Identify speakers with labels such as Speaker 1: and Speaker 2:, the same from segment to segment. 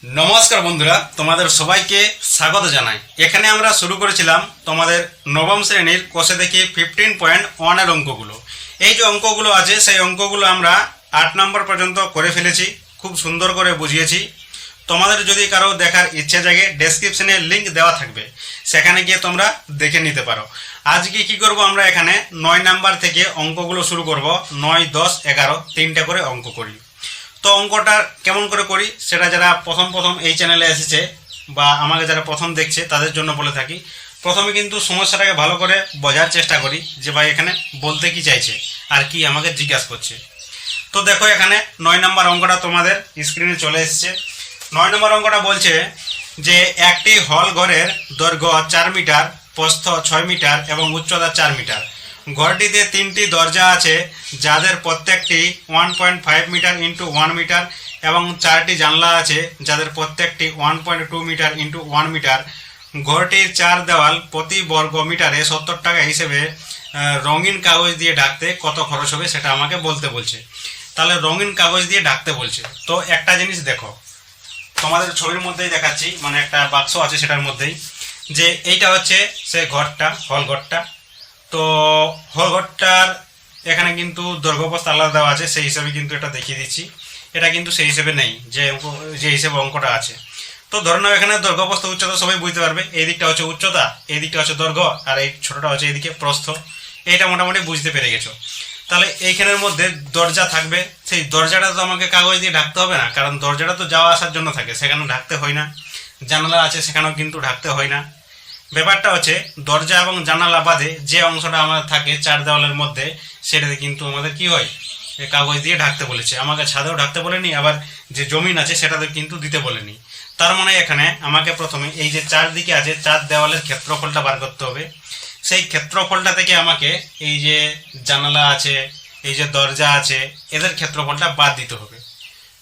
Speaker 1: নমস্কার বন্ধুরা, তোমাদের সবাইকে স্বাগত জানাই। এখানে আমরা শুরু করেছিলাম তোমাদের নবম শ্রেণীর কোষে দেখি 15.1 এর অঙ্কগুলো। এই যে অঙ্কগুলো আছে সেই অঙ্কগুলো আমরা 8 নম্বর পর্যন্ত করে ফেলেছি, খুব সুন্দর করে বুঝিয়েছি। তোমাদের যদি কারো দেখার ইচ্ছা জাগে ডেসক্রিপশনে লিংক দেওয়া থাকবে, সেখানে গিয়ে তোমরা দেখে নিতে পারো। আজকে কি করব, আমরা এখানে 9 নাম্বার থেকে অঙ্কগুলো শুরু করব। 9, 10, 11 তিনটা করে অঙ্ক করি। তো অঙ্কটা কেমন করে করি সেটা যারা প্রথম এই চ্যানেলে এসেছে বা আমাকে যারা প্রথম দেখছে তাদের জন্য বলে থাকি। প্রথমে কিন্তু সমস্যাটাকে ভালো করে বোঝার চেষ্টা করি যে ভাই এখানে বলতে কি চাইছে আর কি আমাকে জিজ্ঞাসা করছে। তো দেখো এখানে 9 নম্বর অঙ্কটা তোমাদের স্ক্রিনে চলে এসেছে। 9 নম্বর অঙ্কটা বলছে যে একটি হল ঘরের দৈর্ঘ্য 4 মিটার, প্রস্থ 6 মিটার এবং উচ্চতা 4 মিটার। ঘরটিতে 3টি দরজা আছে যাদের প্রত্যেকটি 1.5 মিটার ইন্টু 1 মিটার এবং 4টি জানলা আছে যাদের প্রত্যেকটি 1.2 মিটার ইন্টু 1 মিটার। ঘরটির 4 দেওয়াল প্রতি বর্গ মিটারে 70 টাকা হিসেবে রঙিন কাগজ দিয়ে ঢাকতে কত খরচ হবে সেটা আমাকে বলতে বলছে। তাহলে রঙিন কাগজ দিয়ে ঢাকতে বলছে। তো একটা জিনিস দেখো, তোমাদের ছবির মধ্যেই দেখাচ্ছি, মানে একটা বাক্স আছে সেটার মধ্যেই, যে এইটা হচ্ছে সে ঘরটা, হল ঘরটা। তো হল ঘরটার এখানে কিন্তু দৈর্ঘ্যপ্রস্থ আলাদা দেওয়া আছে, সেই হিসাবে কিন্তু এটা দেখিয়ে দিচ্ছি। এটা কিন্তু সেই হিসেবে নেই যে হিসেবে অঙ্কটা আছে। তো ধরে নাও এখানে দৈর্ঘ্যপ্রস্থ উচ্চতা সবাই বুঝতে পারবে। এই দিকটা হচ্ছে উচ্চতা, এই দিকটা হচ্ছে দৈর্ঘ্য, আর এই ছোটটা হচ্ছে এইদিকে প্রস্থ। এইটা মোটামুটি বুঝতে পেরে গেছো। তাহলে এইখানের মধ্যে দরজা থাকবে, সেই দরজাটা তো আমাকে কাগজ দিয়ে ঢাকতে হবে না, কারণ দরজাটা তো যাওয়া আসার জন্য থাকে, সেখানে ঢাকতে হয় না। জানালা আছে সেখানেও কিন্তু ঢাকতে হয় না। ব্যাপারটা হচ্ছে দরজা এবং জানালা বাদে যে অংশটা আমাদের থাকে 4 দেওয়ালের মধ্যে, সেটাতে কিন্তু আমাদের কি হয়, কাগজ দিয়ে ঢাকতে বলেছে। আমাকে ছাদেও ঢাকতে বলেনি, আবার যে জমিন আছে সেটাতে কিন্তু দিতে বলেনি। তার মানে এখানে আমাকে প্রথমে এই যে 4 দিকে আছে 4 দেওয়ালের ক্ষেত্রফলটা বার করতে হবে। সেই ক্ষেত্রফলটা থেকে আমাকে এই যে জানালা আছে, এই যে দরজা আছে, এদের ক্ষেত্রফলটা বাদ দিতে হবে।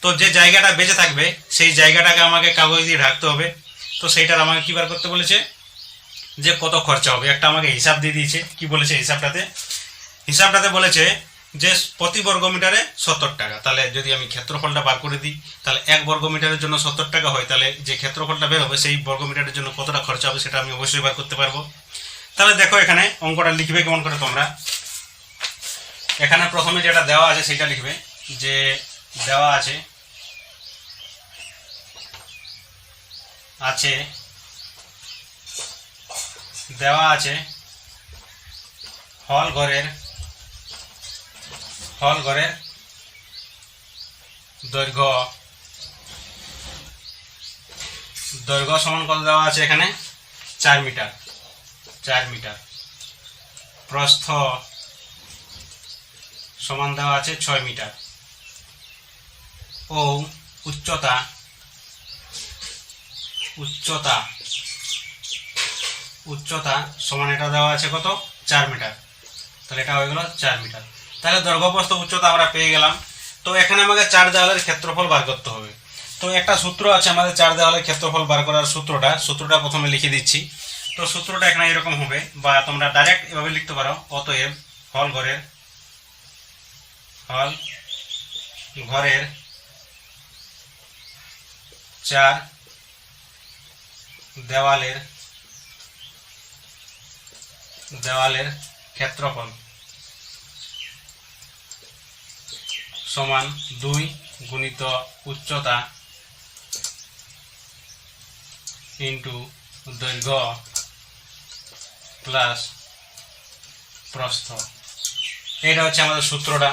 Speaker 1: তো যে জায়গাটা বেঁচে থাকবে সেই জায়গাটাকে আমাকে কাগজ দিয়ে ঢাকতে হবে। তো সেইটার আমাকে কি বার করতে বলেছে, যে কত খরচা হবে। একটা আমাকে হিসাব দিয়ে দিয়েছে। কি বলেছে হিসাবটাতে বলেছে যে প্রতি বর্গ মিটারে 70 টাকা। তাহলে যদি আমি ক্ষেত্রফলটা বার করে দিই, তাহলে 1 বর্গ মিটারের জন্য 70 টাকা হয়, তাহলে যে ক্ষেত্রফলটা বের হবে সেই বর্গ মিটারের জন্য কতটা খরচা হবে সেটা আমি অবশ্যই বার করতে পারবো। তাহলে দেখো এখানে অঙ্কটা লিখবে কেমন করে তোমরা। এখানে প্রথমে যেটা দেওয়া আছে সেটা লিখবে, যে দেওয়া আছে হল ঘরের দৈর্ঘ্য সমান কত দেওয়া আছে এখানে 4 মিটার। প্রস্থ সমান দেওয়া আছে 6 মিটার ও উচ্চতা সমান এটা দেওয়া আছে কত 4 মিটার। তাহলে এটা হয়ে গেল 4 মিটার। তাহলে দৈর্ঘ্যপ্রস্থ উচ্চতা আমরা পেয়ে গেলাম। তো এখানে আমাকে 4 দেওয়ালের ক্ষেত্রফল বার করতে হবে। তো একটা সূত্র আছে আমাদের 4 দেওয়ালের ক্ষেত্রফল বার করার সূত্রটা প্রথমে লিখে দিচ্ছি। তো সূত্রটা এখানে এরকম হবে, বা তোমরা ডাইরেক্ট এভাবে লিখতে পারো। অতএব হল ঘরের 4 দেওয়ালের ক্ষেত্রফল সমান 2 গুণিত উচ্চতা ইন্টু দৈর্ঘ্য প্লাস প্রস্থ। এটা হচ্ছে আমাদের সূত্রটা।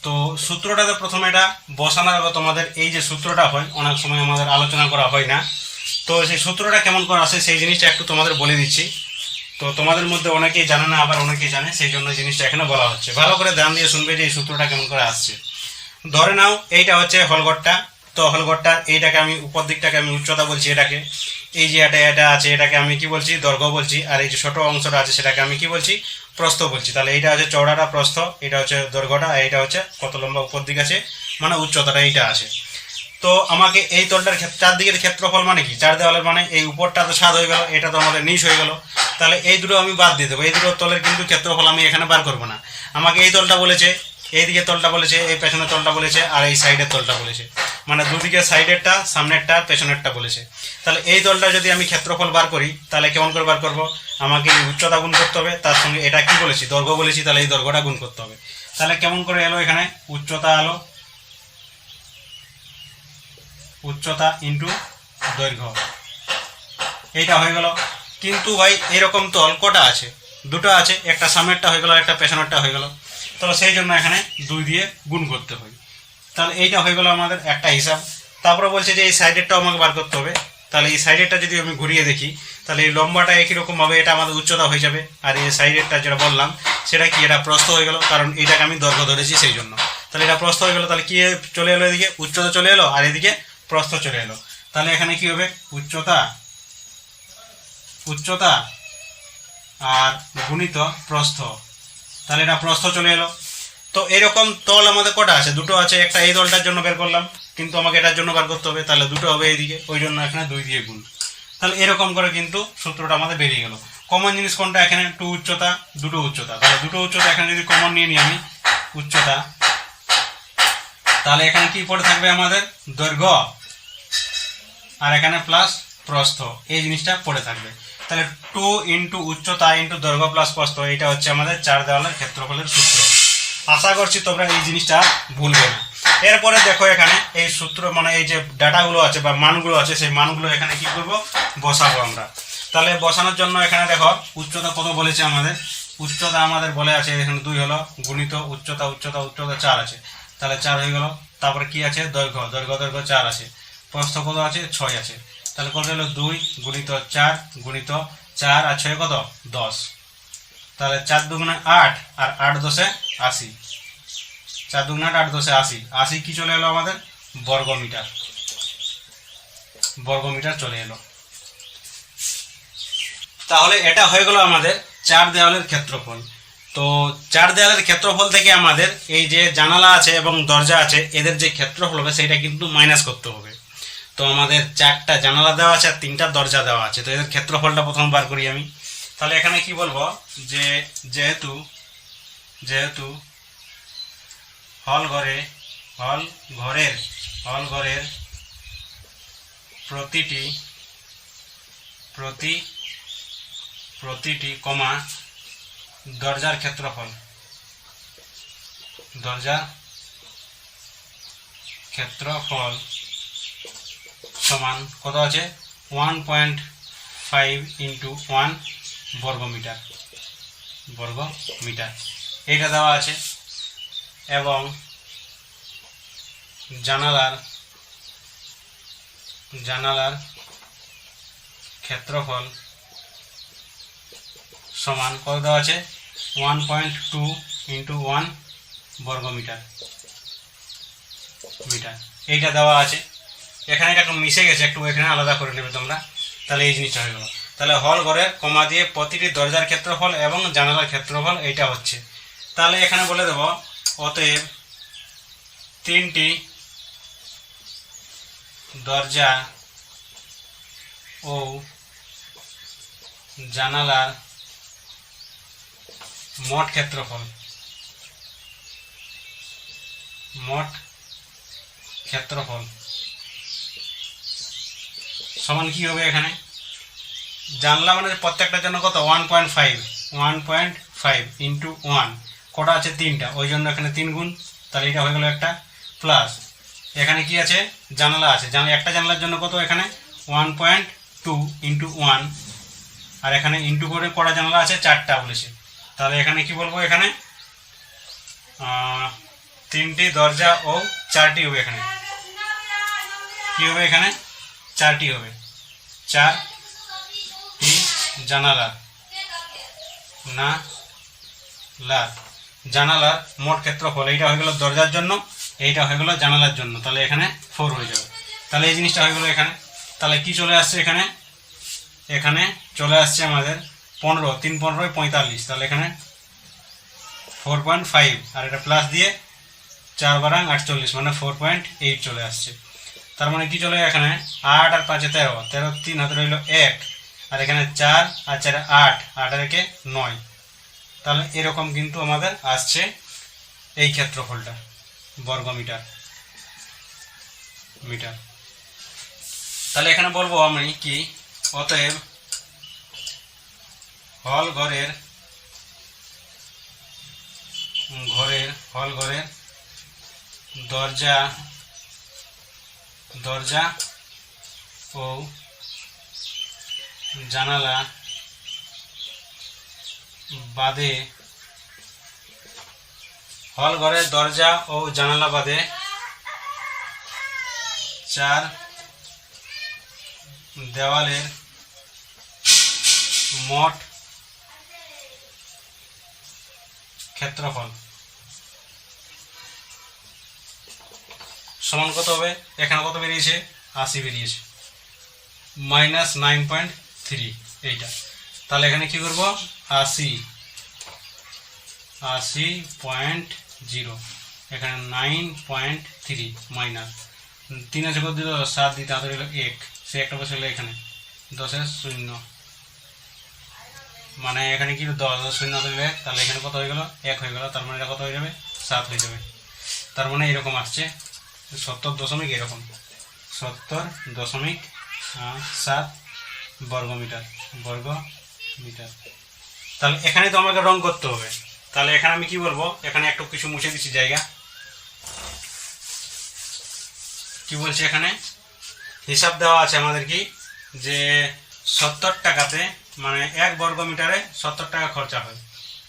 Speaker 1: তো সূত্রটাতে প্রথমে এটা বসানো হবে তোমাদের। এই যে সূত্রটা হয় অনেক সময় আমাদের আলোচনা করা হয় না, তো সেই সূত্রটা কেমন করে আসে সেই জিনিসটা একটু তোমাদের বলে দিচ্ছি। তো তোমাদের মধ্যে অনেকেই জানে না, আবার অনেকেই জানে, সেই জন্য জিনিসটা এখানে বলা হচ্ছে। ভালো করে ধ্যান দিয়ে শুনবে যে এই সূত্রটা কেমন করে আসছে। ধরে নাও এইটা হচ্ছে হলঘরটা। তো হলঘরটা এইটাকে আমি উপর দিকটাকে আমি উচ্চতা বলছি, এটাকে এই যে এটা আছে এটাকে আমি কি বলছি, দৈর্ঘ্য বলছি। আর এই যে ছোট অংশটা আছে সেটাকে আমি কি বলছি, প্রস্থ বলছি। তাহলে এইটা হচ্ছে চওড়াটা প্রস্থ, এটা হচ্ছে দৈর্ঘ্যটা, আর এটা হচ্ছে কত লম্বা উপর দিক আছে মানে উচ্চতাটা এইটা আছে। তো আমাকে এই তলটার 4 দিকের ক্ষেত্রফল মানে কি, 4 দেওয়ালের মানে এই উপরটা তো 7 হয়ে গেল, এটা তো আমাদের নিচ হয়ে গেল। তাহলে এই দুটো আমি বাদ দিয়ে দেবো। এই দুটো তলের কিন্তু ক্ষেত্রফল আমি এখানে বার করবো না। আমাকে এই তলটা বলেছে, এইদিকে তলটা বলেছে, এই পেছনের তলটা বলেছে, আর এই সাইডের তলটা বলেছে। মানে দুদিকে সাইডেরটা, সামনেরটা, পেছনেরটা বলেছে। তাহলে এই দলটা যদি আমি ক্ষেত্রফল বার করি তাহলে কেমন করে বার করব? আমাকে উচ্চতা গুণ করতে হবে, তার সঙ্গে এটা কি বলেছি, দৈর্ঘ্য বলেছি, তাহলে এই দৈর্ঘ্যটা গুণ করতে হবে। তাহলে কেমন করে এলো? এখানে উচ্চতা এলো, উচ্চতা ইন্টু দৈর্ঘ্য, এইটা হয়ে গেল। কিন্তু ভাই এরকম তল কটা আছে? দুটো আছে, একটা সামনেরটা হয়ে গেল, একটা পেছনেরটা হয়ে গেল। তাহলে সেই জন্য এখানে 2 দিয়ে গুণ করতে হয়। তাহলে এইটা হয়ে গেল আমাদের একটা হিসাব। তারপরে বলছে যে এই সাইডেরটাও আমাকে বার করতে হবে। তাহলে এই সাইডেরটা যদি আমি ঘুরিয়ে দেখি তাহলে এই লম্বাটা একই রকমভাবে এটা আমাদের উচ্চতা হয়ে যাবে, আর এই সাইডেরটা যেটা বললাম সেটা কি, এটা প্রস্থ হয়ে গেল, কারণ এটাকে আমি দৈর্ঘ্য ধরেছি সেই জন্য। তাহলে এটা প্রস্থ হয়ে গেল। তাহলে কি চলে এলো? এদিকে উচ্চতা চলে এলো আর এদিকে প্রস্থ চলে এলো। তাহলে এখানে কি হবে? উচ্চতা উচ্চতা আর গুণিত প্রস্থ, তাহলে এটা প্রস্থ চলে এলো। তো এরকম তল আমাদের কটা আছে? দুটো আছে। একটা এই তলটার জন্য বের করলাম, কিন্তু আমাকে এটার জন্য বার করতে হবে, তাহলে দুটো হবে এইদিকে, ওই জন্য এখানে 2 দিয়ে গুণ। তাহলে এরকম করে কিন্তু সূত্রটা আমাদের বেরিয়ে গেল। কমন জিনিস কোনটা? এখানে 2 উচ্চতা, দুটো উচ্চতা। তাহলে দুটো উচ্চতা এখানে যদি কমন নিয়ে নিই আমি উচ্চতা, তাহলে এখানে কি পড়ে থাকবে আমাদের? দৈর্ঘ্য, আর এখানে প্লাস প্রস্থ, এই জিনিসটা পড়ে থাকবে। তাহলে 2 ইন্টু উচ্চতা ইন্টু দৈর্ঘ্য প্লাস প্রস্থ, এটা হচ্ছে আমাদের 4 দেওয়ালের ক্ষেত্রফলের সূত্র। আশা করছি তোমরা এই জিনিসটা ভুলবে না। এরপরে দেখো এখানে এই সূত্র মানে এই যে ডাটাগুলো আছে বা মানগুলো আছে, সেই মানগুলো এখানে কি করব? বসাবো আমরা। তাহলে বসানোর জন্য এখানে দেখো উচ্চতা কত বলেছে আমাদের? উচ্চতা আমাদের বলে আছে এখানে 2 হলো, গুণিত উচ্চতা 4 আছে, তাহলে 4 হয়ে গেল। তারপরে কি আছে? দৈর্ঘ্য 4 আছে, প্রস্থ কত আছে? 6 আছে। তাহলে কত হলো? 2 গুণিত 4 গুণিত 4 আর 6 কত? 10। তাহলে 4 দুগুণে 8 আর 8 দশে 80। 4 দুগুণে 8 10 80। 80 কি চলে এলো আমাদের? বর্গমিটার। বর্গমিটার চলে এলো। তাহলে এটা হয়ে গেল আমাদের 4 দেওয়ালের ক্ষেত্রফল। তো 4 দেওয়ালের ক্ষেত্রফল থেকে আমাদের এই যে জানালা আছে এবং দরজা আছে, এদের যে ক্ষেত্রফল হবে সেটা কিন্তু মাইনাস করতে হবে। তো আমাদের 4টা জানালা দেওয়া আছে আর 3টা দরজা দেওয়া আছে। তো এদের ক্ষেত্রফলটা প্রথম বার করি আমি। তাহলে এখানে কি বলবো? যে যেহেতু হল ঘরের প্রতিটি কমা দরজার ক্ষেত্রফল সমান কত আছে? 1.5 ইন্টু 1 বর্গমিটার। এইটা দেওয়া আছে। এবং জানালার ক্ষেত্রফল সমান কত দেওয়া আছে? 1.2 ইন্টু 1 বর্গমিটার। এইটা দেওয়া আছে। এখানে এটা একটু মিশে গেছে, একটু এখানে আলাদা করে নেবে তোমরা। তাহলে এই জিনিসটা হয়ে গেল। তাহলে হল ঘরের কমা দিয়ে প্রতিটি দরজার ক্ষেত্রফল এবং জানালার ক্ষেত্রফল এইটা হচ্ছে। তাহলে এখানে বলে দেব অতএব 3টি দরজা ও জানালার মোট ক্ষেত্রফল সমান কি হবে? এখানে জানলা মানে প্রত্যেকটার জন্য কত? 1.5 ইন্টু 1, কটা আছে? 3টা, ওই জন্য এখানে 3 গুণ। তাহলে এটা হয়ে গেল একটা, প্লাস এখানে কি আছে? জানালা আছে। একটা জানলার জন্য কত? এখানে 1.2 ইন্টু 1, আর এখানে ইন্টু করে কটা জানলা আছে? 4টা বলেছে। তাহলে এখানে কি বলবো? এখানে 3টি দরজা ও 4টি হবে। এখানে কি হবে? এখানে 4টি হবে। 4টি জানালার মোট ক্ষেত্রফল, এইটা হয়ে গেল দরজার জন্য, এইটা হয়ে গেল জানালার জন্য। তাহলে এখানে 4 হয়ে যাবে। তাহলে এই জিনিসটা হয়ে গেল এখানে। তাহলে কি চলে আসছে? এখানে চলে আসছে আমাদের 15, 3 15 45। তাহলে এখানে 4.5 আর এটা প্লাস দিয়ে 4 বারাং 48 মানে 4.8 চলে আসছে। তার মানে কি চলে? এখানে 8 আর 5 13, 13 3 হাতে রইল 1, আর এখানে 4 আর 4 8, 8 আর 1 9। তাহলে এরকম কিন্তু আমাদের আসছে এই ক্ষেত্রফলটা বর্গমিটার। মিটার। তাহলে এখানে বলবো আমি কি, অতএব হল ঘরের দরজা ও জানালা বাদে, হল ঘরের দরজা ও জানালা বাদে 4 দেওয়ালের মোট ক্ষেত্রফল সমান কত হবে? এখানে কত বেরিয়েছে? 80 বেরিয়েছে, -9.3 এইটা। তাহলে এখানে কি করব? 80.0, এখানে 9.3 মাইনাস 3 আছে কত দিল? 7 দিতে হাতে হলো 1, সে একটা বসে হলো এখানে 10-এর 0, মানে এখানে কি 10 শূন্য দিলে, তাহলে এখানে কত হয়ে গেল? 1 হয়ে গেল। তার মানে এটা কত হয়ে যাবে? 7 হয়ে যাবে। তার মানে এরকম আসছে 70 এরকম 70.7 বর্গমিটার। তাহলে এখানে তো আমাকে রং করতে হবে। তাহলে এখানে আমি কি বলবো? এখানে একটু কিছু মুছে দিচ্ছি জায়গা। কি বলছে এখানে? হিসাব দেওয়া আছে আমাদের কি, যে 70 টাকাতে, মানে 1 বর্গমিটারে 70 টাকা খরচা হয়।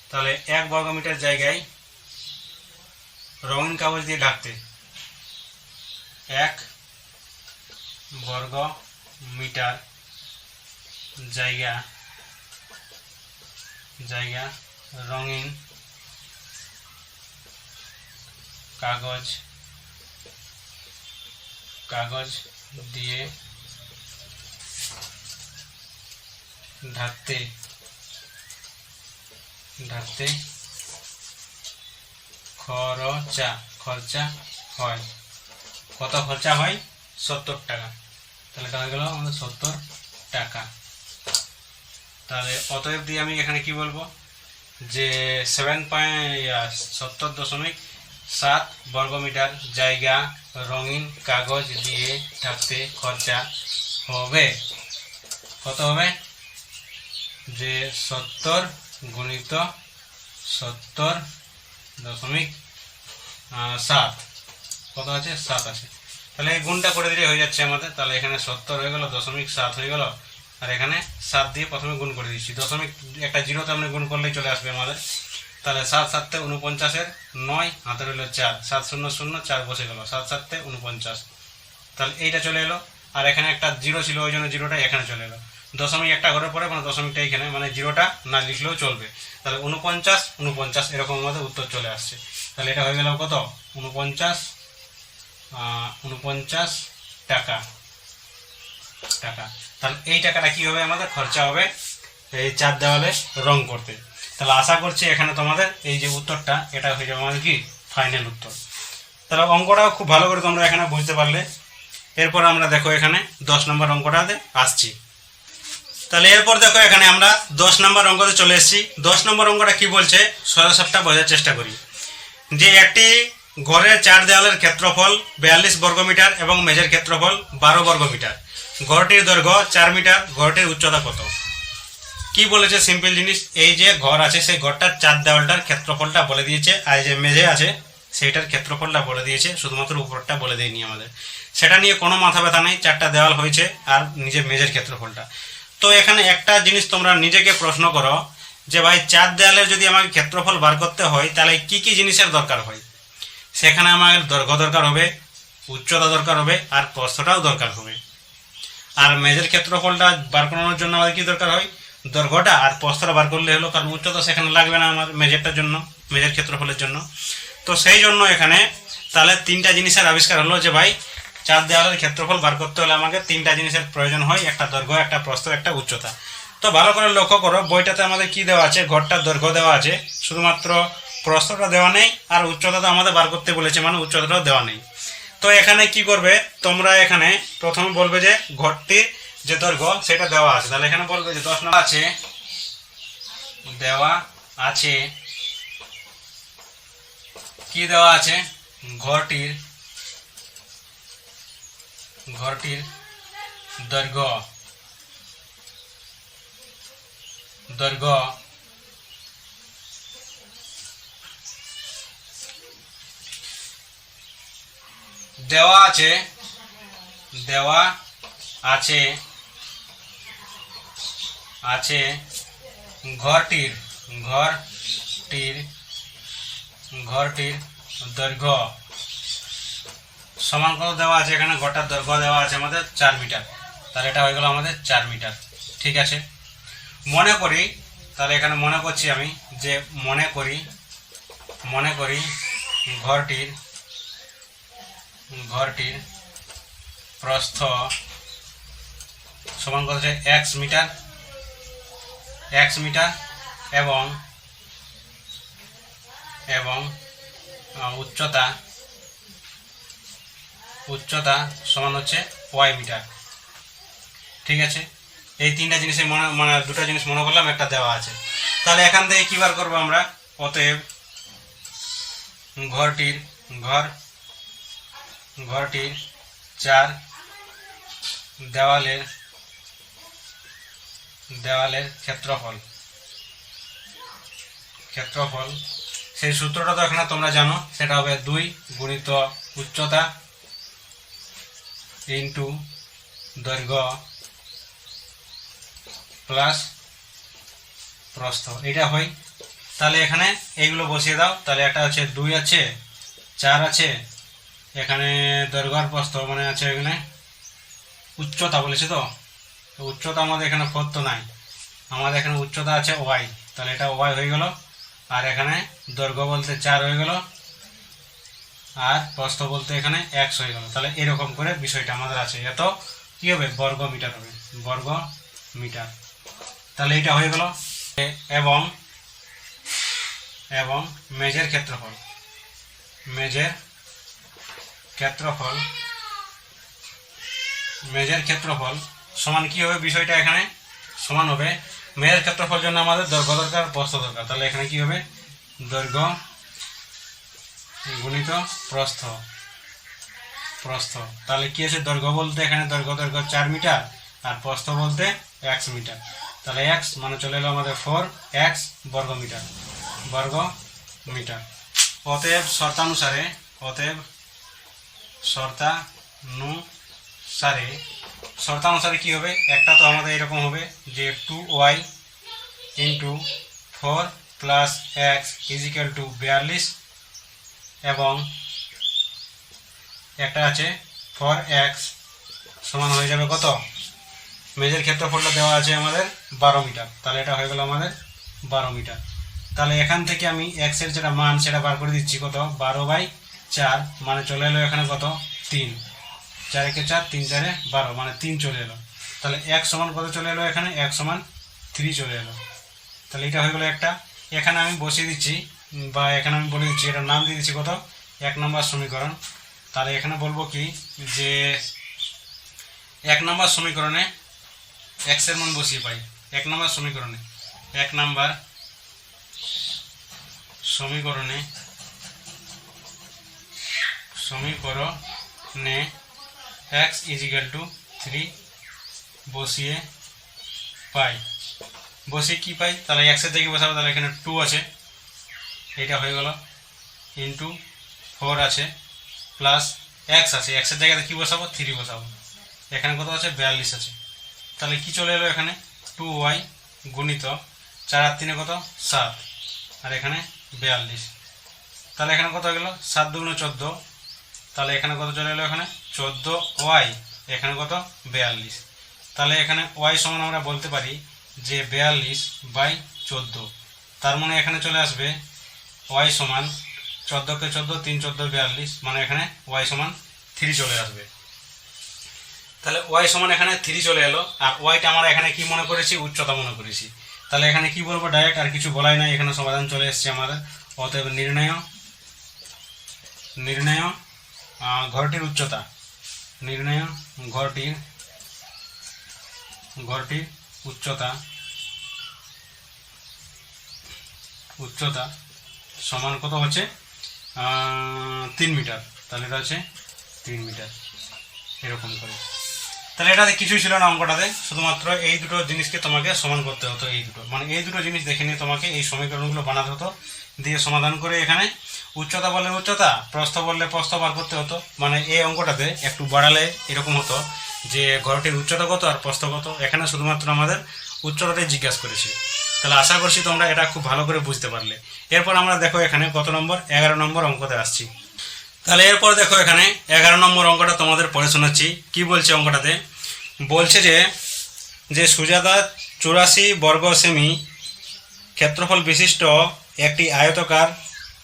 Speaker 1: তাহলে 1 বর্গমিটার জায়গায় রঙিন কাগজ দিয়ে ঢাকতে 1 বর্গমিটার জায়গা রঙিন কাগজ দিয়ে ঢাকতে খরচা হয়। কত খরচা হয়? 70 টাকা। তাহলে এটা হয়ে গেল আমাদের 70 টাকা। তাহলে অতএব দিয়ে আমি এখানে কি বলবো, যে 70.7 বর্গমিটার জায়গা রঙিন কাগজ দিয়ে ঢাকতে খরচা হবে কত হবে? যে 70 গুণিত 70.7 কত আছে? 7 আছে। তাহলে এই গুণটা করে দিলে হয়ে যাচ্ছে আমাদের। তাহলে এখানে 70 হয়ে গেল, 0.7 হয়ে গেল, আর এখানে 7 দিয়ে প্রথমে গুণ করে দিচ্ছি। দশমিক একটা জিরোতে আমরা গুণ করলেই চলে আসবে আমাদের। তাহলে 7 7 49-এর 9, হাতে রইল 4, 7 0 0 4 বসে গেল, 7 7 49। তাহলে এইটা চলে এলো। আর এখানে একটা জিরো ছিল, ওই জন্য জিরোটা এখানে চলে এলো। দশমিক একটা ঘরের পরে, মানে দশমিকটা এখানে, মানে জিরোটা না লিখলেও চলবে। তাহলে 49 এরকম আমাদের উত্তর চলে আসছে। তাহলে এটা হয়ে গেল কত? 49 টাকা। তাহলে এই টাকাটা কি হবে? আমাদের খরচা হবে এই 4 দেওয়ালে রং করতে। তাহলে আশা করছি এখানে তোমাদের এই যে উত্তরটা, এটা হয়ে যাবে আমাদের কি ফাইনাল উত্তর। তাহলে অঙ্কটাও খুব ভালো করে তোমরা এখানে বুঝতে পারলে। এরপর আমরা দেখো এখানে 10 নম্বর অঙ্কটাতে আসছি। তাহলে এরপর দেখো এখানে আমরা 10 নম্বর অঙ্কতে চলে এসেছি। 10 নম্বর অঙ্কটা কি বলছে সোজাসাপটা বোঝার চেষ্টা করি। যে একটি ঘরের 4 দেওয়ালের ক্ষেত্রফল 42 বর্গমিটার এবং মেঝের ক্ষেত্রফল 12 বর্গমিটার। ঘরটির দৈর্ঘ্য 4 মিটার, ঘরটির উচ্চতা কত? কি বলেছে? সিম্পল জিনিস, এই যে ঘর আছে সেই ঘরটার 4 দেওয়ালটার ক্ষেত্রফলটা বলে দিয়েছে, আর যে মেঝে আছে সেইটার ক্ষেত্রফলটা বলে দিয়েছে, শুধুমাত্র উপরটা বলে দেয়নি আমাদের। সেটা নিয়ে কোনো মাথা ব্যথা নেই, 4টা দেওয়াল হয়েছে আর নিজের মেঝের ক্ষেত্রফলটা। তো এখানে একটা জিনিস তোমরা নিজেকে প্রশ্ন করো, যে ভাই 4 দেওয়ালের যদি আমাকে ক্ষেত্রফল বার করতে হয় তাহলে কি কি জিনিসের দরকার হয়? সেখানে আমাদের দৈর্ঘ্য দরকার হবে, উচ্চতা দরকার হবে, আর প্রস্থটাও দরকার হবে। আর মেঝের ক্ষেত্রফলটা বার করানোর জন্য আমাদের কি দরকার হয়? দৈর্ঘ্যটা আর প্রস্থটা বার করলে হলো, কারণ উচ্চতা সেখানে লাগবে না আমার মেঝেরটার জন্য, মেঝের ক্ষেত্রফলের জন্য। তো সেই জন্য এখানে তাহলে 3টা জিনিসের আবিষ্কার হলো, যে ভাই 4 দেওয়ালের ক্ষেত্রফল বার করতে হলে আমাকে 3টা জিনিসের প্রয়োজন হয়, একটা দৈর্ঘ্য, একটা প্রস্থ, একটা উচ্চতা। তো ভালো করে লক্ষ্য করো, বইটাতে আমাদের কি দেওয়া আছে? ঘরটার দৈর্ঘ্য দেওয়া আছে, শুধুমাত্র প্রস্থটা দেওয়া নেই, আর উচ্চতাটা আমাদের বার করতে বলেছে, মানে উচ্চতাটাও দেওয়া নেই। তো এখানে কি করবে তোমরা? এখানে প্রথমে বলবে যে ঘরটির যে দৈর্ঘ্য সেটা দেওয়া আছে। তাহলে এখানে বলবে যে 10 নম্বর আছে, দেওয়া আছে, কি দেওয়া আছে? ঘরটির ঘরটির দৈর্ঘ্য দেওয়া আছে ঘরটির দৈর্ঘ্য সমান কত দেওয়া আছে, এখানে ঘরটার দৈর্ঘ্য দেওয়া আছে আমাদের 4 মিটার। তাহলে এটা হয়ে গেল আমাদের 4 মিটার। ঠিক আছে, মনে করি, তাহলে এখানে মনে করছি আমি যে মনে করি ঘরটির প্রস্থ সমান কত আছে x মিটার এবং উচ্চতা সমান হচ্ছে y মিটার। ঠিক আছে, এই তিনটা জিনিসে মানে দুটো জিনিস মনে করলাম, একটা দেওয়া আছে। তাহলে এখান থেকে কি বার করবো আমরা? অতএব ঘরটির 4 দেওয়ালের ক্ষেত্রফল সেই সূত্রটা তো এখানে তোমরা জানো, সেটা হবে 2 গুণিত উচ্চতা ইন্টু দৈর্ঘ্য প্লাস প্রস্থ, এটা হয়। তাহলে এখানে এইগুলো বসিয়ে দাও। তাহলে একটা আছে 2 আছে, 4 আছে, এখানে দৈর্ঘ্য আর প্রস্থ মানে আছে, এখানে উচ্চতা বলেছে, তো উচ্চতা আমাদের এখানে 4 তো নাই, আমাদের এখানে উচ্চতা আছে y, তাহলে এটা y হয়ে গেল। আর এখানে দৈর্ঘ্য বলতে 4 হয়ে গেল, আর প্রস্থ বলতে এখানে x হয়ে গেল। তাহলে এরকম করে বিষয়টা আমাদের আছে। এত কি হবে? বর্গ মিটার হবে, বর্গ মিটার। তাহলে এটা হয়ে গেল। এবং মেজের ক্ষেত্রফল সমান কি হবে? বিষয়টা এখানে সমান হবে, মেজের ক্ষেত্রফল জন্য আমাদের দৈর্ঘ্য দরকার, প্রস্থ দরকার। তাহলে এখানে কি হবে? দৈর্ঘ্য গুণিত প্রস্থ। তাহলে কি আছে? দৈর্ঘ্য বলতে এখানে দৈর্ঘ্য 4 মিটার আর প্রস্থ বলতে x মিটার। তাহলে x মানে চলে এলো আমাদের 4x বর্গ মিটার। অতএব শর্তানুসারে কি হবে? একটা তো আমাদের এরকম হবে যে 2y into 4 plus x is equal to 42, এবং একটা আছে 4x সমান হয়ে যাবে কত? মেজের ক্ষেত্রফলটা দেওয়া আছে আমাদের 12 মিটার। তাহলে এটা হয়ে গেল আমাদের 12 মিটার। তাহলে এখান থেকে আমি x এর যেটা মান সেটা বার করে দিচ্ছি, কত? 12/4 মানে চলে এলো এখানে কত? 3, 4 × 4 3 × 4 12 মানে 3 চলে এলো। তাহলে x সমান কত চলে এলো? এখানে x সমান 3 চলে এলো। তাহলে এটা হয়ে গেল একটা। এখানে আমি বসিয়ে দিচ্ছি, বা এখানে আমি বলে দিচ্ছি, এটার নাম দিয়ে দিচ্ছি কত? 1 নম্বর সমীকরণ। তাহলে এখানে বলবো কি যে 1 নম্বর সমীকরণে x এর মান বসিয়ে পাই। 1 নম্বর সমীকরণে x ইজিক্যাল টু 3 বসিয়ে কি পাই? তাহলে x এর দিকে বসাবো, তাহলে এখানে 2 আছে, এটা হয়ে গেল, ইন্টু 4 আছে প্লাস x আছে, x এর জায়গাতে কি বসাবো? 3 বসাবো। এখানে কত আছে? 42 আছে। তাহলে কি চলে এলো? এখানে 2y গুণিত 4 আর 3 কত? 7, আর এখানে 42। তাহলে এখানে কত হয়ে গেল? 7 × 2 = 14। তাহলে এখানে কত চলে এলো? এখানে 14y, এখানে কত? 42। তাহলে এখানে y সমান আমরা বলতে পারি যে 42/14। তার মানে এখানে চলে আসবে y সমান 14 কে 14 3 14 42, মানে এখানে y সমান 3 চলে আসবে। তাহলে y সমান এখানে 3 চলে এলো। আর yটা আমরা এখানে কি মনে করেছি? উচ্চতা মনে করেছি। তাহলে এখানে কি বলবো? ডাইরেক্ট, আর কিছু বলাই নাই, এখানে সমাধান চলে এসেছে আমাদের। অতএব নির্ণয় ঘরটির উচ্চতা, ঘরটির উচ্চতা সমান কত হচ্ছে? 3 মিটার। তাহলে এটা হচ্ছে 3 মিটার। এরকম করে। তাহলে এটাতে কিছুই ছিল না অঙ্কটাতে, শুধুমাত্র এই দুটো জিনিসকে তোমাকে সমান করতে হতো। এই দুটো মানে এই দুটো জিনিস দেখে নিয়ে তোমাকে এই সমীকরণগুলো বানাতে হতো, দিয়ে সমাধান করে এখানে উচ্চতা বললে উচ্চতা, প্রস্থ বললে প্রস্থ বার করতে হতো। মানে এই অঙ্কটাতে একটু বাড়ালে এরকম হতো যে ঘরটির উচ্চতা কত আর প্রস্থ কত, এখানে শুধুমাত্র আমাদের উচ্চতাটাই জিজ্ঞাসা করেছে। তাহলে আশা করছি তোমরা এটা খুব ভালো করে বুঝতে পারলে। এরপর আমরা দেখো এখানে কত নম্বর, 11 নম্বর অঙ্কতে আসছি। তাহলে এরপর দেখো এখানে 11 নম্বর অঙ্কটা তোমাদের পড়ে শোনাচ্ছি। কি বলছে অঙ্কটাতে? বলছে যে সুজাতা 84 বর্গ সেমি ক্ষেত্রফল বিশিষ্ট একটি আয়তকার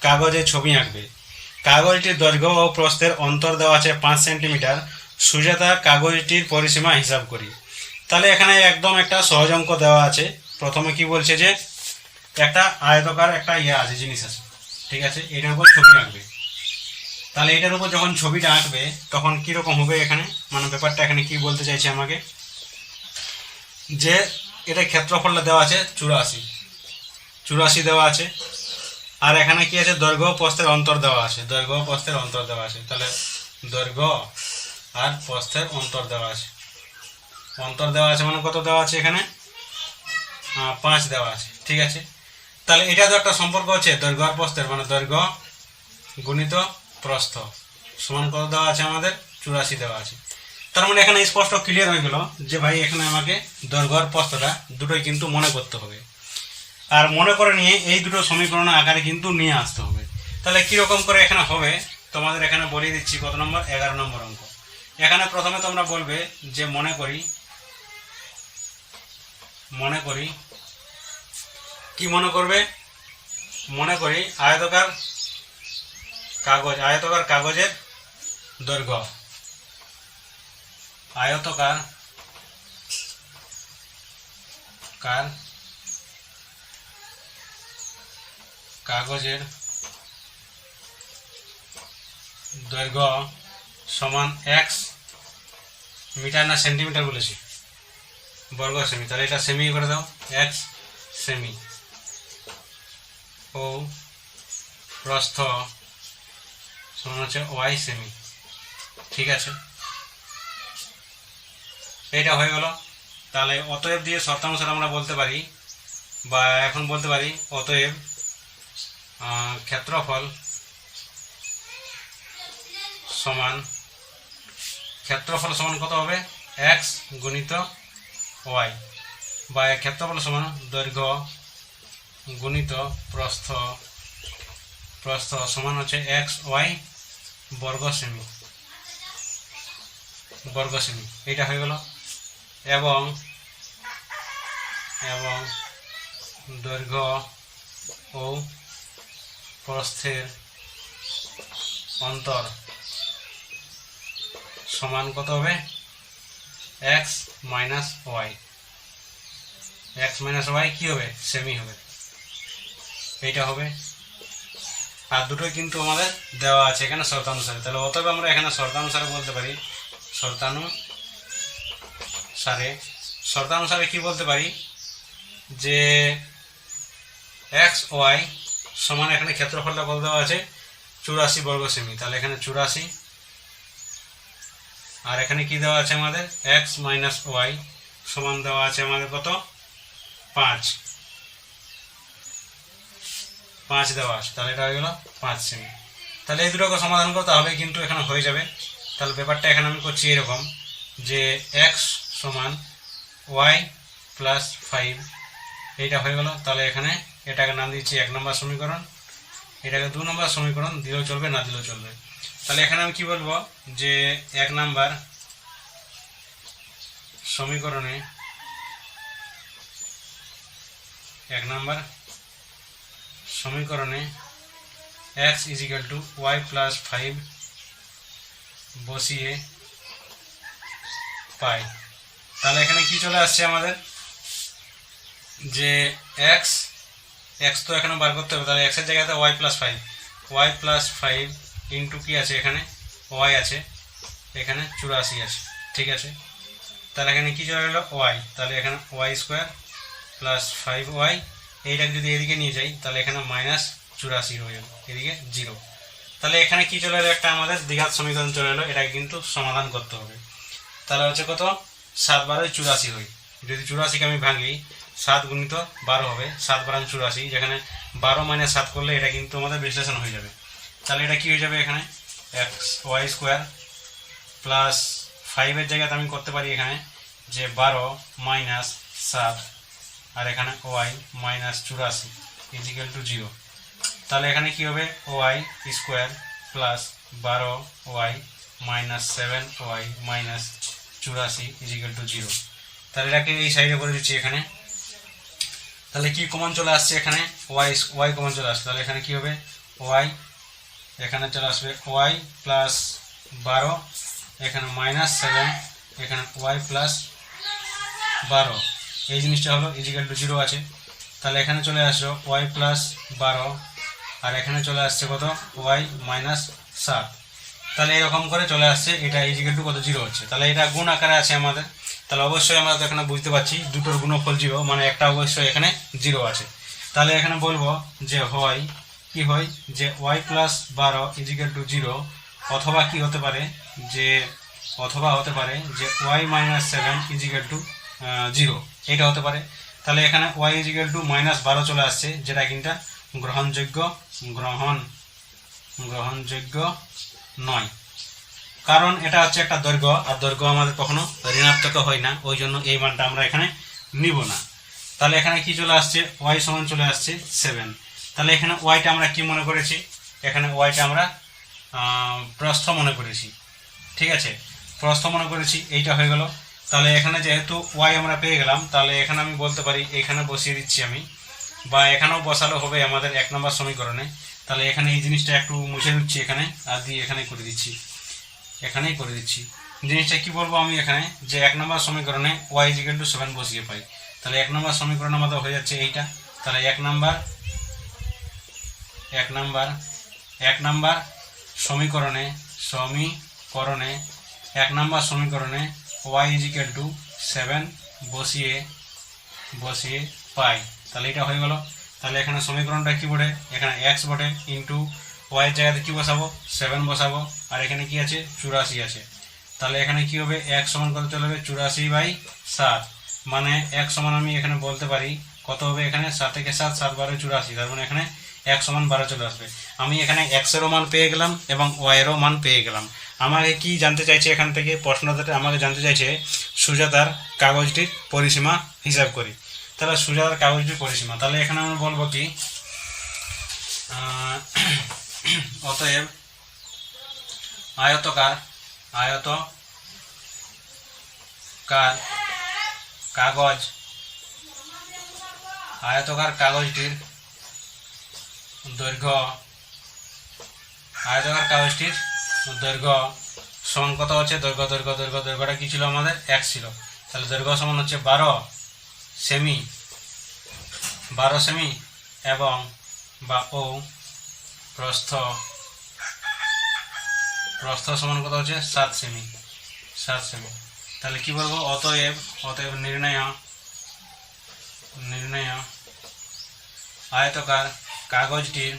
Speaker 1: কাগজে ছবি আঁকবে। কাগজটির দৈর্ঘ্য ও প্রস্থের অন্তর দেওয়া আছে 5 সেন্টিমিটার। সুজাতা কাগজটির পরিসীমা হিসাব করি। তাহলে এখানে একদম একটা সহজ অঙ্ক দেওয়া আছে। প্রথমে কি বলছে যে একটা আয়তকার একটা আছে, জিনিস আছে, ঠিক আছে, এটার উপর ছবি আঁকবে। তাহলে এটার উপর যখন ছবিটা আঁকবে তখন কীরকম হবে এখানে, মানে ব্যাপারটা এখানে কি বলতে চাইছে আমাকে, যে এটা ক্ষেত্রফলটা দেওয়া আছে 84 দেওয়া আছে, আর এখানে কি আছে, দৈর্ঘ্য প্রস্থের অন্তর দেওয়া আছে, দৈর্ঘ্য প্রস্থের অন্তর দেওয়া আছে। তাহলে দৈর্ঘ্য আর প্রস্থের অন্তর দেওয়া আছে, অন্তর দেওয়া আছে মানে কত দেওয়া আছে এখানে, 5 দেওয়া আছে, ঠিক আছে। তাহলে এটা তো একটা সম্পর্ক আছে দৈর্ঘ্য আর প্রস্থের, মানে দৈর্ঘ্য গুণিত প্রস্থ সমান কত দেওয়া আছে আমাদের, 84 দেওয়া আছে। তার মানে এখানে স্পষ্ট ক্লিয়ার হয়ে গেল যে ভাই এখানে আমাকে দৈর্ঘ্য আর প্রস্থটা দুটোই কিন্তু মনে করতে হবে, আর মনে করে নিয়ে এই দুটো সমীকরণ আকারে কিন্তু নিয়ে আসতে হবে। তাহলে কীরকম করে এখানে হবে তোমাদের এখানে বলে দিচ্ছি। কত নম্বর, 11 নম্বর অঙ্ক। এখানে প্রথমে তোমরা বলবে যে মনে করি কি মনে করবে, মনে করি আয়তকার কাগজের দৈর্ঘ্য, আয়তকার কাগজের দৈর্ঘ্য সমান x মিটার না সেন্টিমিটার বলেছি, বর্গ সেমি। তাহলে এটা সেমি করে দাও, x সেমি, ও প্রস্থ সমান হচ্ছে y সেমি, ঠিক আছে। এইটা হয়ে গেল। তাহলে অতএব দিয়ে শর্তানুসারে আমরা বলতে পারি, বা এখন বলতে পারি অতএব ক্ষেত্রফল সমান কত হবে, x গুণিত y, বা ক্ষেত্রফল সমান দৈর্ঘ্য গুণিত প্রস্থ সমান হচ্ছে x y বর্গ সেমি, এইটা হয়ে গেল। এবং দৈর্ঘ্য ও প্রস্থের অন্তর সমান কত হবে, x মাইনাস y কি হবে, সেমি হবে, এইটা হবে। আর দুটোই কিন্তু আমাদের দেওয়া আছে এখানে শর্তানুসারে। তাহলে অতএব আমরা এখানে শর্তানুসারে বলতে পারি, শর্তানুসারে কি বলতে পারি যে x y সমান, এখানে ক্ষেত্রফলটা কত দেওয়া আছে, 84 বর্গ সেমি। তাহলে এখানে 84, আর এখানে কি দেওয়া আছে আমাদের, x মাইনাস y সমান দেওয়া আছে আমাদের কত, 5 দেওয়া আছে। তাহলে এটা হয়ে গেল 5 সেমি। তাহলে এই দুটোকে সমাধান করতে হবে, কিন্তু এখানে হয়ে যাবে। তাহলে ব্যাপারটা এখানে আমি করছি এরকম যে x সমান y প্লাস 5, এইটা হয়ে গেল। তাহলে এখানে এটাকে নাম দিচ্ছি 1 নম্বর সমীকরণ, এটাকে 2 নম্বর সমীকরণ, দিলেও চলবে না দিলেও চলবে। তাহলে এখানে আমি কি বলবো যে 1 নম্বর সমীকরণে x is equal to y plus 5 বসিয়ে পাই। তাহলে এখানে কি চলে আসছে আমাদের যে x তো এখানে বার করতে হবে। তাহলে x এর জায়গাতে y প্লাস 5 ইন্টু কি আছে, এখানে y আছে, এখানে 84 আছে, ঠিক আছে। তাহলে এখানে কি চলে গেল y, তাহলে এখানে y স্কোয়ার প্লাস 5y, এইটাকে যদি এদিকে নিয়ে যাই তাহলে এখানে মাইনাস 84 হয়ে যাবে, এদিকে 0। তাহলে এখানে কি চলে এলো, একটা আমাদের দ্বিঘাত সমীকরণ চলে এলো, এটাকে কিন্তু সমাধান করতে হবে। তাহলে হচ্ছে কত 7 12 84 হয়। যদি 84কে আমি ভাঙি 7 গুণিত 12 হবে, 7 12 84, যেখানে 12 - 7 করলে এটা কিন্তু আমাদের বিশ্লেষণ হয়ে যাবে। তাহলে এটা কি হয়ে যাবে, এখানে xy² প্লাস 5-এর জায়গাতে আমি করতে পারি এখানে যে 12 - 7 আর এখানে y - 84 ইজিক্যাল টু 0। তাহলে এখানে কি হবে y² plus 12y - 7y - 84 is equal two 0। তাহলে এটাকে এই সাইডে করে দিচ্ছি এখানে। তাহলে কি কমন চলে আসছে এখানে, y কমন চলে আসছে। তাহলে এখানে কি হবে y, এখানে চলে আসবে y প্লাস 12, এখানে -7, এখানে y প্লাস 12, এই জিনিসটা হলো ইজিক্যাল টু 0 আছে। তাহলে এখানে চলে আসলো y প্লাস 12 আর এখানে চলে আসছে কত y - 7। তাহলে এরকম করে চলে আসছে, এটা ইজিক্যাল টু কত 0 হচ্ছে। তাহলে এটা গুণ আকারে আছে আমাদের। তাহলে অবশ্যই আমরা তো এখানে বুঝতে পারছি দুটোর গুণফল 0, মানে একটা অবশ্যই এখানে 0 আছে। তাহলে এখানে বলবো যে হয় কি হয় যে y প্লাস 12 ইজিক্যাল টু 0, অথবা কি হতে পারে যে y - 7 ইজিক্যাল টু 0, এটা হতে পারে। তাহলে এখানে y ইজিক্যাল টু -12 চলে আসছে, যেটা কিন্তু গ্রহণযোগ্য নয়, কারণ এটা হচ্ছে একটা দৈর্ঘ্য, আর দৈর্ঘ্য আমাদের কখনো ঋণাত্মক হয় না, ওই জন্য এই মানটা আমরা এখানে নিব না। তাহলে এখানে কি চলে আসছে y সমান চলে আসছে 7। তাহলে এখানে ওয়াইটা আমরা কি মনে করেছি, এখানে ওয়াইটা আমরা প্রস্থ মনে করেছি, ঠিক আছে, প্রস্থ মনে করেছি, এইটা হয়ে গেল। তাহলে এখানে যেহেতু ওয়াই আমরা পেয়ে গেলাম, তাহলে এখানে আমি বলতে পারি এখানে বসিয়ে দিচ্ছি আমি, বা এখানেও বসালো হবে আমাদের 1 নম্বর সমীকরণে। তাহলে এখানে এই জিনিসটা একটু মুছে দিচ্ছি এখানে, আর দিয়ে এখানেই করে দিচ্ছি, জিনিসটা কি বলবো আমি এখানে যে 1 নম্বর সমীকরণে y ইজিক্যাল টু 7 বসিয়ে পাই। তাহলে 1 নম্বর সমীকরণ আমাদের হয়ে যাচ্ছে এইটা। তাহলে 1 নম্বর সমীকরণে 1 নম্বর সমীকরণে y ইজিক্যাল টু 7 বসিয়ে পাই। তাহলে এটা হয়ে গেল। তাহলে এখানে সমীকরণটা কি বটে, এখানে x বটে, ইন্টু y এর জায়গাতে কি বসাবো 7 বসাবো, আর এখানে কি আছে 84 আছে। তাহলে এখানে কি হবে x সমান কত চলে যাবে 84/7, মানে x সমান আমি এখানে বলতে পারি কত হবে, এখানে 7 থেকে 7 7 12 84, তার মানে এখানে x সমান 12 চলে আসবে। আমি এখানে x এরও মান পেয়ে গেলাম এবং y এরও মান পেয়ে গেলাম। আমাকে কি জানতে চাইছে এখান থেকে, প্রশ্নটাতে আমাকে জানতে চাইছে সুজাতার কাগজটির পরিসীমা হিসাব করি। তাহলে সুজাতার কাগজটির পরিসীমা, তাহলে এখানে আমরা বলবো কি অতএব আয়তকার কাগজটির দৈর্ঘ্য সমান কত হচ্ছে, দৈর্ঘ্যটা কি ছিল আমাদের x ছিল। তাহলে দৈর্ঘ্য সমান হচ্ছে 12 সেমি এবং বা ও প্রস্থ সমান কত হচ্ছে 7 সেমি। তাহলে কি বলবো, অতএব নির্ণয় আয়তকার কাগজটির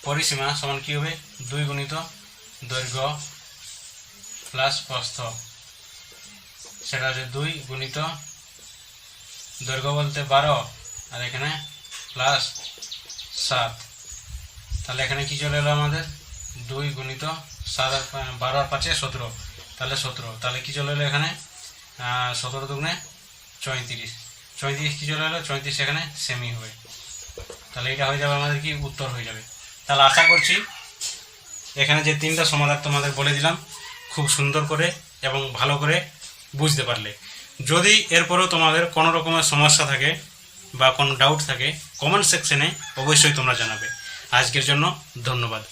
Speaker 1: পরিসীমা সমান কি হবে 2 গুণিত দৈর্ঘ্য প্লাস প্রস্থ, সেটা হচ্ছে 2 গুণিত দৈর্ঘ্য বলতে 12 আর এখানে প্লাস 7। তাহলে এখানে কি চলে এলো আমাদের 2 গুণিত 7 আর 12 আর 5 17, তাহলে 17। তাহলে কি চলে এলো এখানে 17 দুগুণে 34 কি চলে এলো 34, এখানে সেমি হবে। তাহলে এটা হয়ে যাবে আমাদের কি উত্তর হয়ে যাবে। তাহলে আশা করছি এখানে যে 3টা সমাধান তোমাদের বলে দিলাম খুব সুন্দর করে এবং ভালো করে বুঝতে পারলে। যদি এরপরেও তোমাদের কোনো রকমের সমস্যা থাকে বা কোনো ডাউট থাকে কমেন্ট সেকশনে অবশ্যই তোমরা জানাবে। আজকের জন্য ধন্যবাদ।